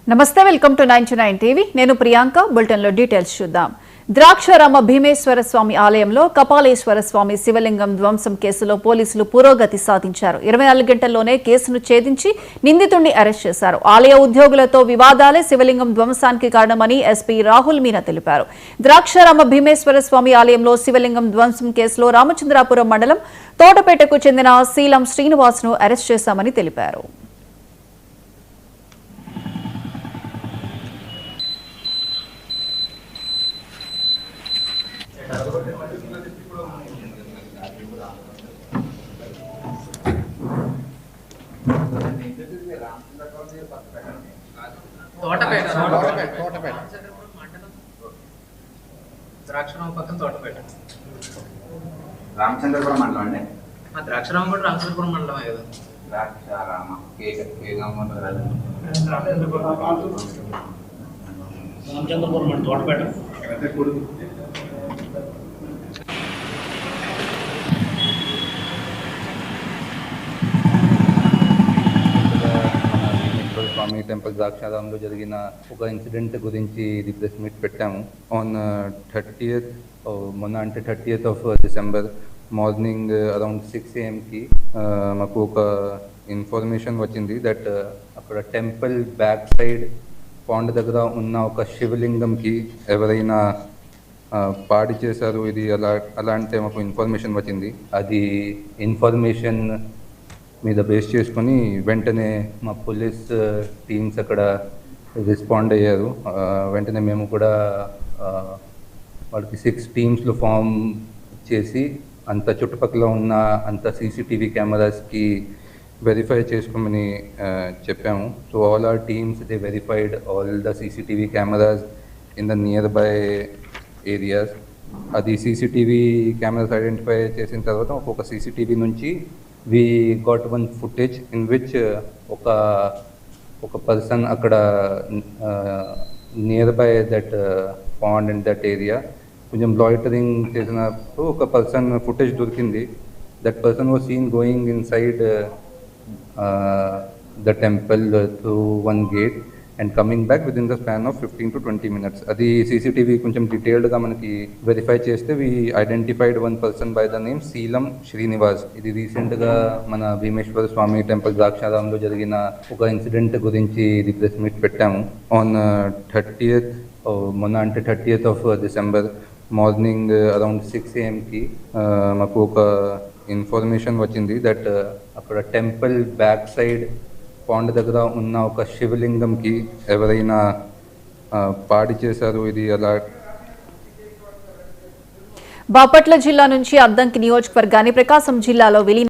నమస్తే welcome to 99 TV నేను Priyanka bulletin లో డీటెయిల్స్ చూద్దాం ద్రాక్షారామ భీమేశ్వర స్వామి ఆలయంలో కపాలేశ్వర స్వామి శివలింగం ధ్వంసం కేసులో పోలీసులు పురోగతి సాధించారు 24 గంటల్లోనే కేసును ఛేదించి నిందితుడిని అరెస్ట్ చేశారు ఆలయ ఉద్యోగులతో వివాదాలే శివలింగం ధ్వంసానికి కారణమని ఎస్పీ రాహుల్ మీనా తెలిపారు ద్రాక్షారామ భీమేశ్వర స్వామి ఆలయంలో శివలింగం ధ్వంసం కేసులో రామచంద్రాపురం మండలం తోటపేటకు చెందిన శీలం శ్రీనివాస్ను అరెస్ట్ చేశామని తెలిపారు ద్రాక్షరామ పక్కన తోటపేట రామచంద్రపురం మండలం అండి ద్రాక్షరామ కూడా రామచంద్రపురం మండలమే కదా ద్రాక్షారామ రామచంద్రపురం మండలం తోటపేట స్వామి టెంపుల్ ద్రాక్షారాంలో జరిగిన ఒక ఇన్సిడెంట్ గురించి ఇది ప్రెస్ మీట్ పెట్టాము ఆన్ 30th మొన్న అంటే 30th of December morning around 6 AM మాకు ఒక ఇన్ఫర్మేషన్ వచ్చింది దట్ అక్కడ టెంపుల్ బ్యాక్ సైడ్ పాండ్ దగ్గర ఉన్న ఒక శివలింగంకి ఎవరైనా పాడి చేశారు ఇది అలా అంటే మాకు ఇన్ఫర్మేషన్ వచ్చింది అది ఇన్ఫర్మేషన్ మీద బేస్ చేసుకొని వెంటనే మా పోలీస్ టీమ్స్ అక్కడ రెస్పాండ్ అయ్యారు వెంటనే మేము కూడా వాళ్ళకి 6 టీమ్స్లో ఫామ్ చేసి అంత చుట్టుపక్కల ఉన్న అంత సీసీటీవీ కెమెరాస్కి వెరిఫై చేసుకోమని చెప్పాము so all our teams they verified all the CCTV cameras in the nearby areas అది సీసీటీవీ కెమెరాస్ ఐడెంటిఫై చేసిన తర్వాత ఒక్కొక్క సీసీటీవీ నుంచి we got one footage in which ఒక person అక్కడ nearby that pond in that area కొంచెం loitering చేసినప్పుడు ఒక పర్సన్ ఫుటేజ్ దొరికింది that person was seen going inside the temple through one gate and coming back within the span of 15 to 20 minutes అది CCTV కొంచెం డీటెయిల్డ్గా మనకి verify చేస్తే we identified one person by the name Sheelam Srinivas ఇది రీసెంట్గా మన భీమేశ్వర స్వామి temple ద్రాక్షారాంలో జరిగిన ఒక ఇన్సిడెంట్ గురించి ఇది ప్రెస్ మీట్ పెట్టాము ఆన్ 30th మొన్న అంటే 30th of December morning around 6 AM మాకు ఒక ఇన్ఫర్మేషన్ వచ్చింది దట్ అక్కడ టెంపుల్ బ్యాక్ సైడ్ పాండ్ దగ్గర ఉన్న ఒక శివలింగంకి ఎవరైనా పాడి చేశారు ఇది అలా బాపట్ల జిల్లా నుంచి అద్దంకి నియోజకవర్గాన్ని ప్రకాశం జిల్లాలో విలీనం